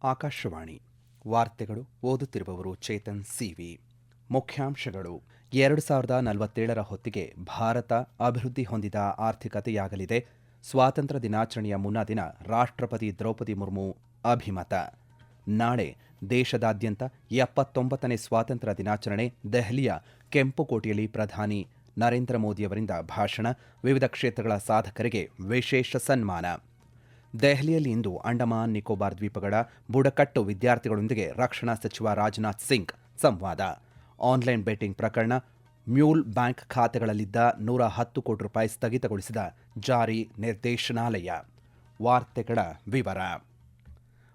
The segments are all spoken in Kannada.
ಆಕಾಶವಾಣಿ ವಾರ್ತೆಗಳು ಓದುತ್ತಿರುವವರು ಚೇತನ್ ಸಿವಿ. ಮುಖ್ಯಾಂಶಗಳು. 2047ರ ಹೊತ್ತಿಗೆ ಭಾರತ ಅಭಿವೃದ್ಧಿ ಹೊಂದಿದ ಆರ್ಥಿಕತೆಯಾಗಲಿದೆ. ಸ್ವಾತಂತ್ರ್ಯ ದಿನಾಚರಣೆಯ ಮುನ್ನಾ ದಿನ ರಾಷ್ಟ್ರಪತಿ ದ್ರೌಪದಿ ಮುರ್ಮು ಅಭಿಮತ. ನಾಳೆ ದೇಶದಾದ್ಯಂತ 79ನೇ ಸ್ವಾತಂತ್ರ್ಯ ದಿನಾಚರಣೆ. ದೆಹಲಿಯ ಕೆಂಪುಕೋಟೆಯಲ್ಲಿ ಪ್ರಧಾನಿ ನರೇಂದ್ರ ಮೋದಿಯವರಿಂದ ಭಾಷಣ. ವಿವಿಧ ಕ್ಷೇತ್ರಗಳ ಸಾಧಕರಿಗೆ ವಿಶೇಷ ಸನ್ಮಾನ. ದೆಹಲಿಯಲ್ಲಿ ಇಂದು ಅಂಡಮಾನ್ ನಿಕೋಬಾರ್ ದ್ವೀಪಗಳ ಬುಡಕಟ್ಟು ವಿದ್ಯಾರ್ಥಿಗಳೊಂದಿಗೆ ರಕ್ಷಣಾ ಸಚಿವ ರಾಜನಾಥ್ ಸಿಂಗ್ ಸಂವಾದ. ಆನ್ಲೈನ್ ಬೆಟ್ಟಿಂಗ್ ಪ್ರಕರಣ. ಮ್ಯೂಲ್ ಬ್ಯಾಂಕ್ ಖಾತೆಗಳಲ್ಲಿದ್ದ 110 ಕೋಟಿ ರೂಪಾಯಿ ಸ್ಥಗಿತಗೊಳಿಸಿದ ಜಾರಿ ನಿರ್ದೇಶನಾಲಯ. ವಾರ್ತೆಗಳ ವಿವರ.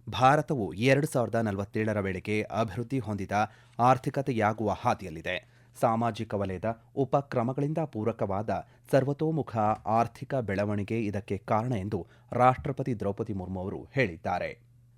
ಭಾರತವು 2047ರ ವೇಳೆಗೆ ಅಭಿವೃದ್ಧಿ ಹೊಂದಿದ ಆರ್ಥಿಕತೆಯಾಗುವ ಹಾದಿಯಲ್ಲಿದೆ. ಸಾಮಾಜಿಕ ವಲಯದ ಉಪಕ್ರಮಗಳಿಂದ ಪೂರಕವಾದ ಸರ್ವತೋಮುಖ ಆರ್ಥಿಕ ಬೆಳವಣಿಗೆ ಇದಕ್ಕೆ ಕಾರಣ ಎಂದು ರಾಷ್ಟ್ರಪತಿ ದ್ರೌಪದಿ ಮುರ್ಮು ಅವರು ಹೇಳಿದ್ದಾರೆ.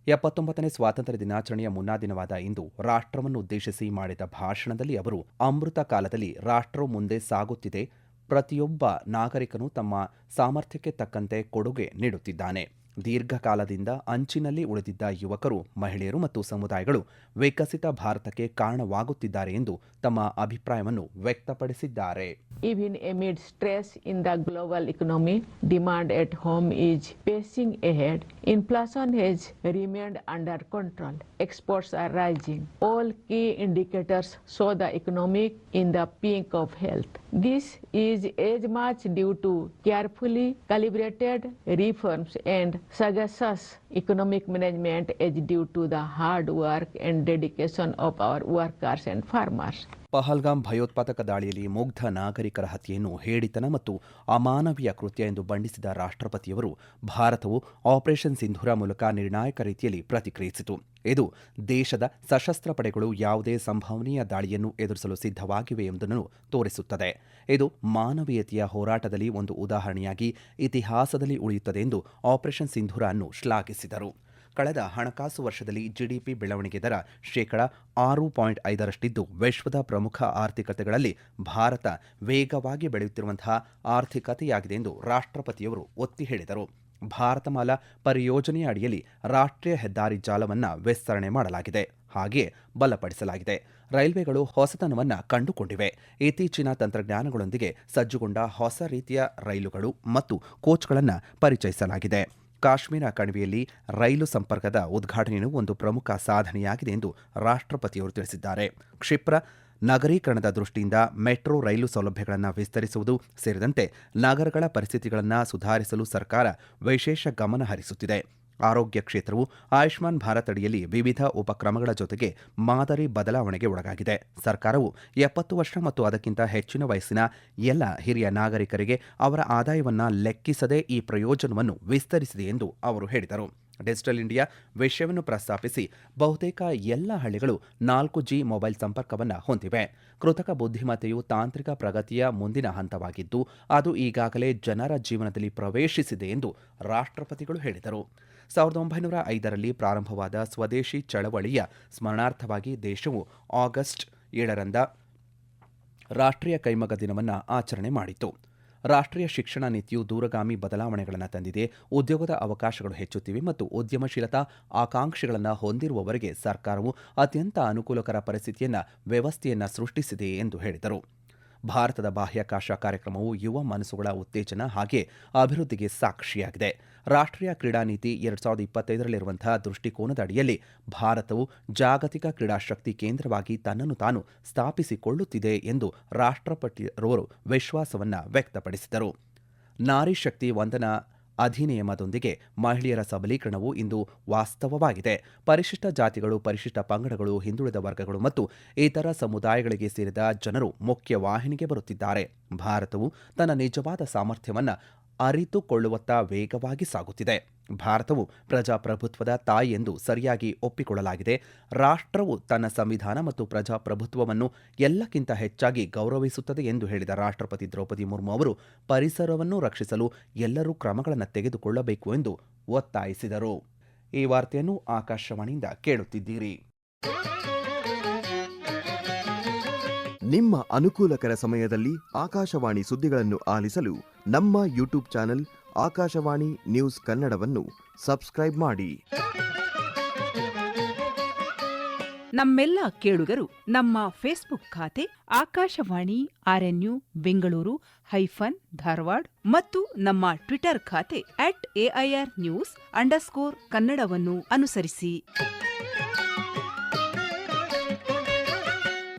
79ನೇ ಸ್ವಾತಂತ್ರ್ಯ ದಿನಾಚರಣೆಯ ಮುನ್ನಾ ದಿನವಾದ ಇಂದು ರಾಷ್ಟ್ರವನ್ನು ಉದ್ದೇಶಿಸಿ ಮಾಡಿದ ಭಾಷಣದಲ್ಲಿ ಅವರು, ಅಮೃತ ಕಾಲದಲ್ಲಿ ರಾಷ್ಟ್ರವು ಮುಂದೆ ಸಾಗುತ್ತಿದೆ. ಪ್ರತಿಯೊಬ್ಬ ನಾಗರಿಕನು ತಮ್ಮ ಸಾಮರ್ಥ್ಯಕ್ಕೆ ತಕ್ಕಂತೆ ಕೊಡುಗೆ ನೀಡುತ್ತಿದ್ದಾನೆ. ದೀರ್ಘಕಾಲದಿಂದ ಅಂಚಿನಲ್ಲಿ ಉಳಿದಿದ್ದ ಯುವಕರು, ಮಹಿಳೆಯರು ಮತ್ತು ಸಮುದಾಯಗಳು ವಿಕಸಿತ ಭಾರತಕ್ಕೆ ಕಾರಣವಾಗುತ್ತಿದ್ದಾರೆ ಎಂದು ತಮ್ಮ ಅಭಿಪ್ರಾಯವನ್ನು ವ್ಯಕ್ತಪಡಿಸಿದ್ದಾರೆ. Even amid stress in the global economy, demand at home is pacing ahead. Inflation has remained under control. Exports are rising. All key indicators show the economy in the peak of health. This is as much due to carefully calibrated reforms and sagacious economic management as due to the hard work and dedication of our workers and farmers. Pahalgam ಭಯೋತ್ಪಾದಕ ದಾಳಿಯಲ್ಲಿ ಮುಗ್ಧ ನಾಗರಿಕರ ಹತ್ಯೆಯನ್ನು ಹೇಡಿತನ ಮತ್ತು ಅಮಾನವೀಯ ಕೃತ್ಯ ಎಂದು ಬಣ್ಣಿಸಿದ ರಾಷ್ಟ್ರಪತಿಯವರು, ಭಾರತವು ಆಪರೇಷನ್ ಸಿಂಧೂರ ಮೂಲಕ ನಿರ್ಣಾಯಕ ರೀತಿಯಲ್ಲಿ ಪ್ರತಿಕ್ರಿಯಿಸಿತು. ಇದು ದೇಶದ ಸಶಸ್ತ್ರ ಪಡೆಗಳು ಯಾವುದೇ ಸಂಭವನೀಯ ದಾಳಿಯನ್ನು ಎದುರಿಸಲು ಸಿದ್ಧವಾಗಿವೆ ಎಂಬುದನ್ನು ತೋರಿಸುತ್ತದೆ. ಇದು ಮಾನವೀಯತೆಯ ಹೋರಾಟದಲ್ಲಿ ಒಂದು ಉದಾಹರಣೆಯಾಗಿ ಇತಿಹಾಸದಲ್ಲಿ ಉಳಿಯುತ್ತದೆ ಎಂದು ಆಪರೇಷನ್ ಸಿಂಧೂರ ಅನ್ನು ಶ್ಲಾಘಿಸಿದರು. ಕಳೆದ ಹಣಕಾಸು ವರ್ಷದಲ್ಲಿ ಜಿಡಿಪಿ ಬೆಳವಣಿಗೆ ದರ 6.5ರಷ್ಟಿದ್ದು, ವಿಶ್ವದ ಪ್ರಮುಖ ಆರ್ಥಿಕತೆಗಳಲ್ಲಿ ಭಾರತ ವೇಗವಾಗಿ ಬೆಳೆಯುತ್ತಿರುವಂತಹ ಆರ್ಥಿಕತೆಯಾಗಿದೆ ಎಂದು ರಾಷ್ಟ್ರಪತಿಯವರು ಒತ್ತಿ ಹೇಳಿದರು. ಭಾರತಮಾಲಾ ಪರಿಯೋಜನೆಯ ಅಡಿಯಲ್ಲಿ ರಾಷ್ಟ್ರೀಯ ಹೆದ್ದಾರಿ ಜಾಲವನ್ನು ವಿಸ್ತರಣೆ ಮಾಡಲಾಗಿದೆ, ಹಾಗೆಯೇ ಬಲಪಡಿಸಲಾಗಿದೆ. ರೈಲ್ವೆಗಳು ಹೊಸತನವನ್ನು ಕಂಡುಕೊಂಡಿವೆ. ಇತ್ತೀಚಿನ ತಂತ್ರಜ್ಞಾನಗಳೊಂದಿಗೆ ಸಜ್ಜುಗೊಂಡ ಹೊಸ ರೀತಿಯ ರೈಲುಗಳು ಮತ್ತು ಕೋಚ್ಗಳನ್ನು ಪರಿಚಯಿಸಲಾಗಿದೆ. ಕಾಶ್ಮೀರ ಕಣಿವೆಯಲ್ಲಿ ರೈಲು ಸಂಪರ್ಕದ ಉದ್ಘಾಟನೆಯು ಒಂದು ಪ್ರಮುಖ ಸಾಧನೆಯಾಗಿದೆ ಎಂದು ರಾಷ್ಟ್ರಪತಿಯವರು ತಿಳಿಸಿದ್ದಾರೆ. ಕ್ಷಿಪ್ರ ನಗರೀಕರಣದ ದೃಷ್ಟಿಯಿಂದ ಮೆಟ್ರೋ ರೈಲು ಸೌಲಭ್ಯಗಳನ್ನು ವಿಸ್ತರಿಸುವುದು ಸೇರಿದಂತೆ ನಗರಗಳ ಪರಿಸ್ಥಿತಿಗಳನ್ನು ಸುಧಾರಿಸಲು ಸರ್ಕಾರ ವಿಶೇಷ ಗಮನ ಹರಿಸುತ್ತಿದೆ. ಆರೋಗ್ಯ ಕ್ಷೇತ್ರವು ಆಯುಷ್ಮಾನ್ ಭಾರತ್ ಅಡಿಯಲ್ಲಿ ವಿವಿಧ ಉಪಕ್ರಮಗಳ ಜೊತೆಗೆ ಮಾದರಿ ಬದಲಾವಣೆಗೆ ಒಳಗಾಗಿದೆ. ಸರ್ಕಾರವು 70 ವರ್ಷ ಮತ್ತು ಅದಕ್ಕಿಂತ ಹೆಚ್ಚಿನ ವಯಸ್ಸಿನ ಎಲ್ಲ ಹಿರಿಯ ನಾಗರಿಕರಿಗೆ ಅವರ ಆದಾಯವನ್ನು ಲೆಕ್ಕಿಸದೆ ಈ ಪ್ರಯೋಜನವನ್ನು ವಿಸ್ತರಿಸಿದೆ ಎಂದು ಅವರು ಹೇಳಿದರು. ಡಿಜಿಟಲ್ ಇಂಡಿಯಾ ವಿಷಯವನ್ನು ಪ್ರಸ್ತಾಪಿಸಿ, ಬಹುತೇಕ ಎಲ್ಲ ಹಳ್ಳಿಗಳು 4G ಮೊಬೈಲ್ ಸಂಪರ್ಕವನ್ನು ಹೊಂದಿವೆ. ಕೃತಕ ಬುದ್ಧಿಮತ್ತೆಯು ತಾಂತ್ರಿಕ ಪ್ರಗತಿಯ ಮುಂದಿನ ಹಂತವಾಗಿದ್ದು, ಅದು ಈಗಾಗಲೇ ಜನರ ಜೀವನದಲ್ಲಿ ಪ್ರವೇಶಿಸಿದೆ ಎಂದು ರಾಷ್ಟ್ರಪತಿಗಳು ಹೇಳಿದರು. 1905ರಲ್ಲಿ ಪ್ರಾರಂಭವಾದ ಸ್ವದೇಶಿ ಚಳವಳಿಯ ಸ್ಮರಣಾರ್ಥವಾಗಿ ದೇಶವು ಆಗಸ್ಟ್ 7ರಂದು ರಾಷ್ಟ್ರೀಯ ಕೈಮಗ್ಗ ದಿನವನ್ನು ಆಚರಣೆ ಮಾಡಿತು. ರಾಷ್ಟ್ರೀಯ ಶಿಕ್ಷಣ ನೀತಿಯು ದೂರಗಾಮಿ ಬದಲಾವಣೆಗಳನ್ನು ತಂದಿದೆ. ಉದ್ಯೋಗದ ಅವಕಾಶಗಳು ಹೆಚ್ಚುತ್ತಿವೆ ಮತ್ತು ಉದ್ಯಮಶೀಲತಾ ಆಕಾಂಕ್ಷೆಗಳನ್ನು ಹೊಂದಿರುವವರಿಗೆ ಸರ್ಕಾರವು ಅತ್ಯಂತ ಅನುಕೂಲಕರ ವ್ಯವಸ್ಥೆಯನ್ನು ಸೃಷ್ಟಿಸಿದೆ ಎಂದು ಹೇಳಿದರು. ಭಾರತದ ಬಾಹ್ಯಾಕಾಶ ಕಾರ್ಯಕ್ರಮವು ಯುವ ಮನಸ್ಸುಗಳ ಉತ್ತೇಜನ ಹಾಗೆ ಅಭಿವೃದ್ಧಿಗೆ ಸಾಕ್ಷಿಯಾಗಿದೆ. ರಾಷ್ಟ್ರೀಯ ಕ್ರೀಡಾ ನೀತಿ 2025ರಲ್ಲಿರುವಂತಹ ದೃಷ್ಟಿಕೋನದ ಅಡಿಯಲ್ಲಿ ಭಾರತವು ಜಾಗತಿಕ ಕ್ರೀಡಾ ಶಕ್ತಿ ಕೇಂದ್ರವಾಗಿ ತನ್ನನ್ನು ತಾನು ಸ್ಥಾಪಿಸಿಕೊಳ್ಳುತ್ತಿದೆ ಎಂದು ರಾಷ್ಟ್ರಪತಿಯವರು ವಿಶ್ವಾಸವನ್ನು ವ್ಯಕ್ತಪಡಿಸಿದರು. ನಾರಿ ಶಕ್ತಿ ವಂದನಾ ಅಧಿನಿಯಮದೊಂದಿಗೆ ಮಹಿಳೆಯರ ಸಬಲೀಕರಣವು ಇಂದು ವಾಸ್ತವವಾಗಿದೆ. ಪರಿಶಿಷ್ಟ ಜಾತಿಗಳು, ಪರಿಶಿಷ್ಟ ಪಂಗಡಗಳು, ಹಿಂದುಳಿದ ವರ್ಗಗಳು ಮತ್ತು ಇತರ ಸಮುದಾಯಗಳಿಗೆ ಸೇರಿದ ಜನರು ಮುಖ್ಯ ವಾಹಿನಿಗೆ ಬರುತ್ತಿದ್ದಾರೆ. ಭಾರತವು ತನ್ನ ನಿಜವಾದ ಸಾಮರ್ಥ್ಯವನ್ನು ಅರಿತುಕೊಳ್ಳುವತ್ತ ವೇಗವಾಗಿ ಸಾಗುತ್ತಿದೆ. ಭಾರತವು ಪ್ರಜಾಪ್ರಭುತ್ವದ ತಾಯಿ ಎಂದು ಸರಿಯಾಗಿ ಒಪ್ಪಿಕೊಳ್ಳಲಾಗಿದೆ. ರಾಷ್ಟ್ರವು ತನ್ನ ಸಂವಿಧಾನ ಮತ್ತು ಪ್ರಜಾಪ್ರಭುತ್ವವನ್ನು ಎಲ್ಲಕ್ಕಿಂತ ಹೆಚ್ಚಾಗಿ ಗೌರವಿಸುತ್ತದೆ ಎಂದು ಹೇಳಿದ ರಾಷ್ಟ್ರಪತಿ ದ್ರೌಪದಿ ಮುರ್ಮು ಅವರು, ಪರಿಸರವನ್ನು ರಕ್ಷಿಸಲು ಎಲ್ಲರೂ ಕ್ರಮಗಳನ್ನು ತೆಗೆದುಕೊಳ್ಳಬೇಕು ಎಂದು ಒತ್ತಾಯಿಸಿದರು. ಈ ವಾರ್ತೆಯನ್ನು ಆಕಾಶವಾಣಿಯಿಂದ ಕೇಳುತ್ತಿದ್ದೀರಿ. ನಿಮ್ಮ ಅನುಕೂಲಕರ ಸಮಯದಲ್ಲಿ ಆಕಾಶವಾಣಿ ಸುದ್ದಿಗಳನ್ನು ಆಲಿಸಲು ನಮ್ಮ ಯೂಟ್ಯೂಬ್ ಚಾನೆಲ್ ಆಕಾಶವಾಣಿ ನ್ಯೂಸ್ ಕನ್ನಡವನ್ನು ಸಬ್ಸ್ಕ್ರೈಬ್ ಮಾಡಿ. ನಮ್ಮೆಲ್ಲ ಕೇಳುಗರು ನಮ್ಮ ಫೇಸ್ಬುಕ್ ಖಾತೆ ಆಕಾಶವಾಣಿ ಆರ್ಎನ್ಯು ಬೆಂಗಳೂರು ಧಾರವಾಡ ಮತ್ತು ನಮ್ಮ ಟ್ವಿಟರ್ ಖಾತೆ @AIRnews_ಕನ್ನಡವನ್ನು ಅನುಸರಿಸಿ.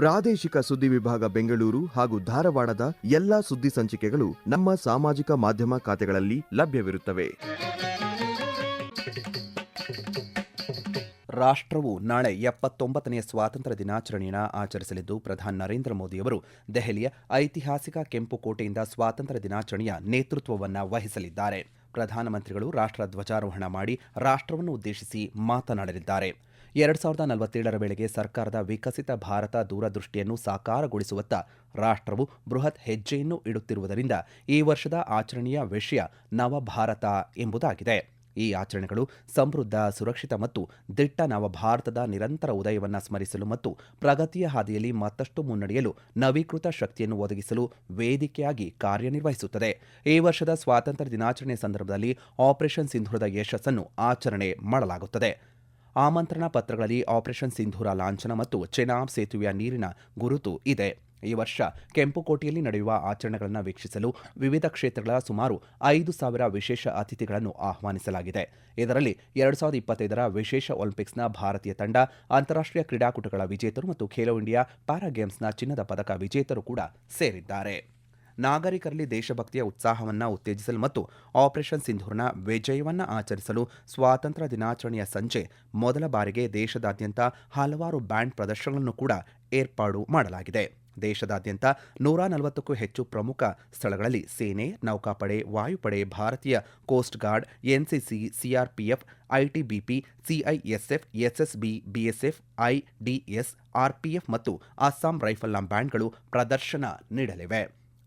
ಪ್ರಾದೇಶಿಕ ಸುದ್ದಿ ವಿಭಾಗ ಬೆಂಗಳೂರು ಹಾಗೂ ಧಾರವಾಡದ ಎಲ್ಲಾ ಸುದ್ದಿ ಸಂಚಿಕೆಗಳು ನಮ್ಮ ಸಾಮಾಜಿಕ ಮಾಧ್ಯಮ ಖಾತೆಗಳಲ್ಲಿ ಲಭ್ಯವಿರುತ್ತವೆ. ರಾಷ್ಟ್ರವು ನಾಳೆ 79ನೇ ಸ್ವಾತಂತ್ರ್ಯ ದಿನಾಚರಣೆಯನ್ನು ಆಚರಿಸಲಿದ್ದು ಪ್ರಧಾನಿ ನರೇಂದ್ರ ಮೋದಿಯವರು ದೆಹಲಿಯ ಐತಿಹಾಸಿಕ ಕೆಂಪುಕೋಟೆಯಿಂದ ಸ್ವಾತಂತ್ರ್ಯ ದಿನಾಚರಣೆಯ ನೇತೃತ್ವವನ್ನು ವಹಿಸಲಿದ್ದಾರೆ. ಪ್ರಧಾನಮಂತ್ರಿಗಳು ರಾಷ್ಟ್ರ ಧ್ವಜಾರೋಹಣ ಮಾಡಿ ರಾಷ್ಟ್ರವನ್ನು ಉದ್ದೇಶಿಸಿ ಮಾತನಾಡಲಿದ್ದಾರೆ. 2047ರ ವೇಳೆಗೆ ಸರ್ಕಾರದ ವಿಕಸಿತ ಭಾರತ ದೂರದೃಷ್ಟಿಯನ್ನು ಸಾಕಾರಗೊಳಿಸುವತ್ತ ರಾಷ್ಟ್ರವು ಬೃಹತ್ ಹೆಜ್ಜೆಯನ್ನು ಇಡುತ್ತಿರುವುದರಿಂದ ಈ ವರ್ಷದ ಆಚರಣೆಯ ವಿಷಯ ನವಭಾರತ ಎಂಬುದಾಗಿದೆ. ಈ ಆಚರಣೆಗಳು ಸಮೃದ್ಧ, ಸುರಕ್ಷಿತ ಮತ್ತು ದಿಟ್ಟ ನವಭಾರತದ ನಿರಂತರ ಉದಯವನ್ನು ಸ್ಮರಿಸಲು ಮತ್ತು ಪ್ರಗತಿಯ ಹಾದಿಯಲ್ಲಿ ಮತ್ತಷ್ಟು ಮುನ್ನಡೆಯಲು ನವೀಕೃತ ಶಕ್ತಿಯನ್ನು ಒದಗಿಸಲು ವೇದಿಕೆಯಾಗಿ ಕಾರ್ಯನಿರ್ವಹಿಸುತ್ತದೆ. ಈ ವರ್ಷದ ಸ್ವಾತಂತ್ರ್ಯ ದಿನಾಚರಣೆ ಸಂದರ್ಭದಲ್ಲಿ ಆಪರೇಷನ್ ಸಿಂಧೂರದ ಯಶಸ್ಸನ್ನು ಆಚರಣೆ ಮಾಡಲಾಗುತ್ತದೆ. ಆಮಂತ್ರಣ ಪತ್ರಗಳಲ್ಲಿ ಆಪರೇಷನ್ ಸಿಂಧೂರ ಲಾಂಛನ ಮತ್ತು ಚೆನಾಬ್ ಸೇತುವೆಯ ನೀರಿನ ಗುರುತು ಇದೆ. ಈ ವರ್ಷ ಕೆಂಪುಕೋಟೆಯಲ್ಲಿ ನಡೆಯುವ ಆಚರಣೆಗಳನ್ನು ವೀಕ್ಷಿಸಲು ವಿವಿಧ ಕ್ಷೇತ್ರಗಳ ಸುಮಾರು 5,000 ವಿಶೇಷ ಅತಿಥಿಗಳನ್ನು ಆಹ್ವಾನಿಸಲಾಗಿದೆ. ಇದರಲ್ಲಿ 2025ರ ವಿಶೇಷ ಒಲಿಂಪಿಕ್ಸ್ನ ಭಾರತೀಯ ತಂಡ, ಅಂತಾರಾಷ್ಟ್ರೀಯ ಕ್ರೀಡಾಕೂಟಗಳ ವಿಜೇತರು ಮತ್ತು ಖೇಲೋ ಇಂಡಿಯಾ ಪ್ಯಾರಾ ಗೇಮ್ಸ್ನ ಚಿನ್ನದ ಪದಕ ವಿಜೇತರು ಕೂಡ ಸೇರಿದ್ದಾರೆ. ನಾಗರಿಕರಲ್ಲಿ ದೇಶಭಕ್ತಿಯ ಉತ್ಸಾಹವನ್ನು ಉತ್ತೇಜಿಸಲು ಮತ್ತು ಆಪರೇಷನ್ ಸಿಂಧೂರ್ನ ವಿಜಯವನ್ನು ಆಚರಿಸಲು ಸ್ವಾತಂತ್ರ್ಯ ದಿನಾಚರಣೆಯ ಸಂಜೆ ಮೊದಲ ಬಾರಿಗೆ ದೇಶದಾದ್ಯಂತ ಹಲವಾರು ಬ್ಯಾಂಡ್ ಪ್ರದರ್ಶನಗಳನ್ನು ಕೂಡ ಏರ್ಪಾಡು ಮಾಡಲಾಗಿದೆ. ದೇಶದಾದ್ಯಂತ 140ಕ್ಕೂ ಹೆಚ್ಚು ಪ್ರಮುಖ ಸ್ಥಳಗಳಲ್ಲಿ ಸೇನೆ, ನೌಕಾಪಡೆ, ವಾಯುಪಡೆ, ಭಾರತೀಯ coast guard, NCC, CRPF, ITBP, CISF, SSB, BSF, IDS, RPF ಮತ್ತು ಅಸ್ಸಾಂ ರೈಫಲ್ನ ಬ್ಯಾಂಡ್ಗಳು ಪ್ರದರ್ಶನ ನೀಡಲಿವೆ.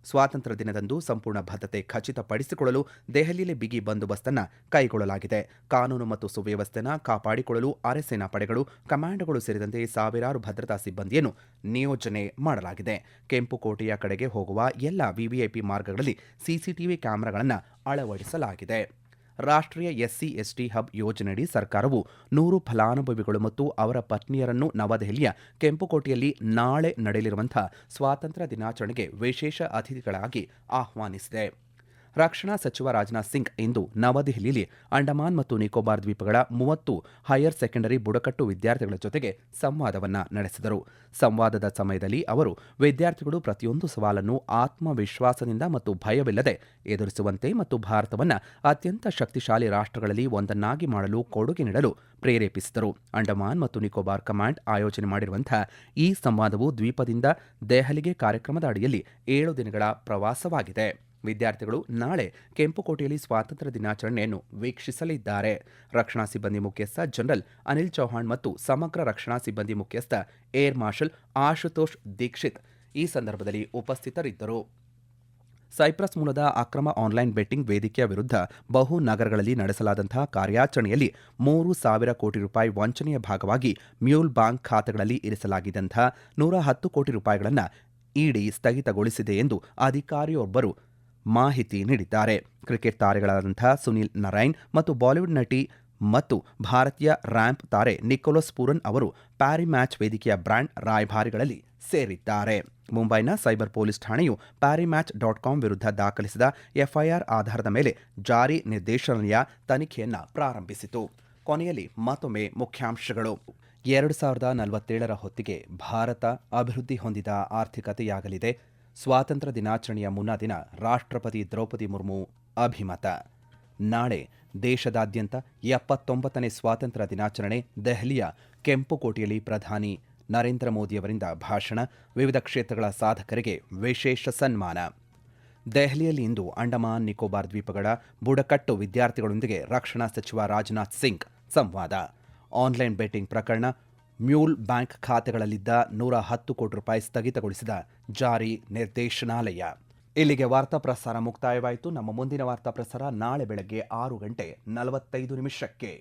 ಸ್ವಾತಂತ್ರ್ಯ ದಿನದಂದು ಸಂಪೂರ್ಣ ಭದ್ರತೆ ಖಚಿತಪಡಿಸಿಕೊಳ್ಳಲು ದೆಹಲಿಯಲ್ಲಿ ಬಿಗಿ ಬಂದೋಬಸ್ತನ್ನು ಕೈಗೊಳ್ಳಲಾಗಿದೆ. ಕಾನೂನು ಮತ್ತು ಸುವ್ಯವಸ್ಥೆಯನ್ನು ಕಾಪಾಡಿಕೊಳ್ಳಲು ಅರೆಸೇನಾ ಪಡೆಗಳು, ಕಮಾಂಡೋಗಳು ಸೇರಿದಂತೆ ಸಾವಿರಾರು ಭದ್ರತಾ ಸಿಬ್ಬಂದಿಯನ್ನು ನಿಯೋಜನೆ ಮಾಡಲಾಗಿದೆ. ಕೆಂಪುಕೋಟೆಯ ಕಡೆಗೆ ಹೋಗುವ ಎಲ್ಲ ವಿವಿಐಪಿ ಮಾರ್ಗಗಳಲ್ಲಿ ಸಿಸಿಟಿವಿ ಕ್ಯಾಮೆರಾಗಳನ್ನು ಅಳವಡಿಸಲಾಗಿದೆ. ರಾಷ್ಟ್ರೀಯ ಎಸ್ಸಿ/ಎಸ್ಟಿ ಹಬ್ ಯೋಜನೆಯಡಿ ಸರ್ಕಾರವು 100 ಫಲಾನುಭವಿಗಳು ಮತ್ತು ಅವರ ಪತ್ನಿಯರನ್ನು ನವದೆಹಲಿಯ ಕೆಂಪುಕೋಟೆಯಲ್ಲಿ ನಾಳೆ ನಡೆಯಲಿರುವಂತಹ ಸ್ವಾತಂತ್ರ್ಯ ದಿನಾಚರಣೆಗೆ ವಿಶೇಷ ಅತಿಥಿಗಳಾಗಿ ಆಹ್ವಾನಿಸಿದೆ. ರಕ್ಷಣಾ ಸಚಿವ ರಾಜನಾಥ್ ಸಿಂಗ್ ಇಂದು ನವದೆಹಲಿಯಲ್ಲಿ ಅಂಡಮಾನ್ ಮತ್ತು ನಿಕೋಬಾರ್ ದ್ವೀಪಗಳ 30 ಹೈಯರ್ ಸೆಕೆಂಡರಿ ಬುಡಕಟ್ಟು ವಿದ್ಯಾರ್ಥಿಗಳ ಜೊತೆಗೆ ಸಂವಾದವನ್ನು ನಡೆಸಿದರು. ಸಂವಾದದ ಸಮಯದಲ್ಲಿ ಅವರು ವಿದ್ಯಾರ್ಥಿಗಳು ಪ್ರತಿಯೊಂದು ಸವಾಲನ್ನು ಆತ್ಮವಿಶ್ವಾಸದಿಂದ ಮತ್ತು ಭಯವಿಲ್ಲದೆ ಎದುರಿಸುವಂತೆ ಮತ್ತು ಭಾರತವನ್ನು ಅತ್ಯಂತ ಶಕ್ತಿಶಾಲಿ ರಾಷ್ಟ್ರಗಳಲ್ಲಿ ಒಂದನ್ನಾಗಿ ಮಾಡಲು ಕೊಡುಗೆ ನೀಡಲು ಪ್ರೇರೇಪಿಸಿದರು. ಅಂಡಮಾನ್ ಮತ್ತು ನಿಕೋಬಾರ್ ಕಮಾಂಡ್ ಆಯೋಜನೆ ಮಾಡಿರುವಂತಹ ಈ ಸಂವಾದವು ದ್ವೀಪದಿಂದ ದೆಹಲಿಗೆ ಕಾರ್ಯಕ್ರಮದ ಅಡಿಯಲ್ಲಿ 7 ದಿನಗಳ ಪ್ರವಾಸವಾಗಿದೆ. ವಿದ್ಯಾರ್ಥಿಗಳು ನಾಳೆ ಕೆಂಪುಕೋಟೆಯಲ್ಲಿ ಸ್ವಾತಂತ್ರ್ಯ ದಿನಾಚರಣೆಯನ್ನು ವೀಕ್ಷಿಸಲಿದ್ದಾರೆ. ರಕ್ಷಣಾ ಸಿಬ್ಬಂದಿ ಮುಖ್ಯಸ್ಥ ಜನರಲ್ ಅನಿಲ್ ಚೌಹಾಣ್ ಮತ್ತು ಸಮಗ್ರ ರಕ್ಷಣಾ ಸಿಬ್ಬಂದಿ ಮುಖ್ಯಸ್ಥ ಏರ್ ಮಾರ್ಷಲ್ ಆಶುತೋಷ್ ದೀಕ್ಷಿತ್ ಈ ಸಂದರ್ಭದಲ್ಲಿ ಉಪಸ್ಥಿತರಿದ್ದರು. ಸೈಪ್ರಸ್ ಮೂಲದ ಅಕ್ರಮ ಆನ್ಲೈನ್ ಬೆಟ್ಟಿಂಗ್ ವೇದಿಕೆಯ ವಿರುದ್ಧ ಬಹು ನಗರಗಳಲ್ಲಿ ನಡೆಸಲಾದಂತಹ ಕಾರ್ಯಾಚರಣೆಯಲ್ಲಿ 3,000 ಕೋಟಿ ರೂಪಾಯಿ ವಂಚನೆಯ ಭಾಗವಾಗಿ ಮ್ಯೂಲ್ ಬ್ಯಾಂಕ್ ಖಾತೆಗಳಲ್ಲಿ ಇರಿಸಲಾಗಿದ್ದಂತಹ 110 ಕೋಟಿ ರೂಪಾಯಿಗಳನ್ನು ಇಡಿ ಸ್ಥಗಿತಗೊಳಿಸಿದೆ ಎಂದು ಅಧಿಕಾರಿಯೊಬ್ಬರು ಮಾಹಿತಿ ನೀಡಿದ್ದಾರೆ. ಕ್ರಿಕೆಟ್ ತಾರೆಗಳಾದಂಥ ಸುನಿಲ್ ನರೈನ್ ಮತ್ತು ಬಾಲಿವುಡ್ ನಟಿ ಮತ್ತು ಭಾರತೀಯ ರ್ಯಾಂಪ್ ತಾರೆ ನಿಕೋಲಸ್ ಪೂರನ್ ಅವರು ಪ್ಯಾರಿ ಮ್ಯಾಚ್ ವೇದಿಕೆಯ ಬ್ರ್ಯಾಂಡ್ ರಾಯಭಾರಿಗಳಲ್ಲಿ ಸೇರಿದ್ದಾರೆ. ಮುಂಬೈನ ಸೈಬರ್ ಪೊಲೀಸ್ ಠಾಣೆಯು PariMatch.com ವಿರುದ್ಧ ದಾಖಲಿಸಿದ ಎಫ್ಐಆರ್ ಆಧಾರದ ಮೇಲೆ ಜಾರಿ ನಿರ್ದೇಶನಾಲಯ ತನಿಖೆಯನ್ನು ಪ್ರಾರಂಭಿಸಿತು. ಕೊನೆಯಲ್ಲಿ ಮತ್ತೊಮ್ಮೆ ಮುಖ್ಯಾಂಶಗಳು. 2047ರ ಹೊತ್ತಿಗೆ ಭಾರತ ಅಭಿವೃದ್ಧಿ ಹೊಂದಿದ ಆರ್ಥಿಕತೆಯಾಗಲಿದೆ. ಸ್ವಾತಂತ್ರ್ಯ ದಿನಾಚರಣೆಯ ಮುನ್ನಾ ದಿನ ರಾಷ್ಟ್ರಪತಿ ದ್ರೌಪದಿ ಮುರ್ಮು ಅಭಿಮತ. ನಾಳೆ ದೇಶದಾದ್ಯಂತ 79ನೇ ಸ್ವಾತಂತ್ರ್ಯ ದಿನಾಚರಣೆ. ದೆಹಲಿಯ ಕೆಂಪುಕೋಟೆಯಲ್ಲಿ ಪ್ರಧಾನಿ ನರೇಂದ್ರ ಮೋದಿಯವರಿಂದ ಭಾಷಣ. ವಿವಿಧ ಕ್ಷೇತ್ರಗಳ ಸಾಧಕರಿಗೆ ವಿಶೇಷ ಸನ್ಮಾನ. ದೆಹಲಿಯಲ್ಲಿ ಇಂದು ಅಂಡಮಾನ್ ನಿಕೋಬಾರ್ ದ್ವೀಪಗಳ ಬುಡಕಟ್ಟು ವಿದ್ಯಾರ್ಥಿಗಳೊಂದಿಗೆ ರಕ್ಷಣಾ ಸಚಿವ ರಾಜನಾಥ್ ಸಿಂಗ್ ಸಂವಾದ. ಆನ್ಲೈನ್ ಬೆಟ್ಟಿಂಗ್ ಪ್ರಕರಣ. ಮ್ಯೂಲ್ ಬ್ಯಾಂಕ್ ಖಾತೆಗಳಲ್ಲಿದ್ದ 110 ಕೋಟಿ ರೂಪಾಯಿ ಸ್ಥಗಿತಗೊಳಿಸಿದ ಜಾರಿ ನಿರ್ದೇಶನಾಲಯ. ಇಲ್ಲಿಗೆ ವಾರ್ತಾ ಪ್ರಸಾರ ಮುಕ್ತಾಯವಾಯಿತು. ನಮ್ಮ ಮುಂದಿನ ವಾರ್ತಾ ಪ್ರಸಾರ ನಾಳೆ ಬೆಳಗ್ಗೆ 6:45 ನಿಮಿಷಕ್ಕೆ.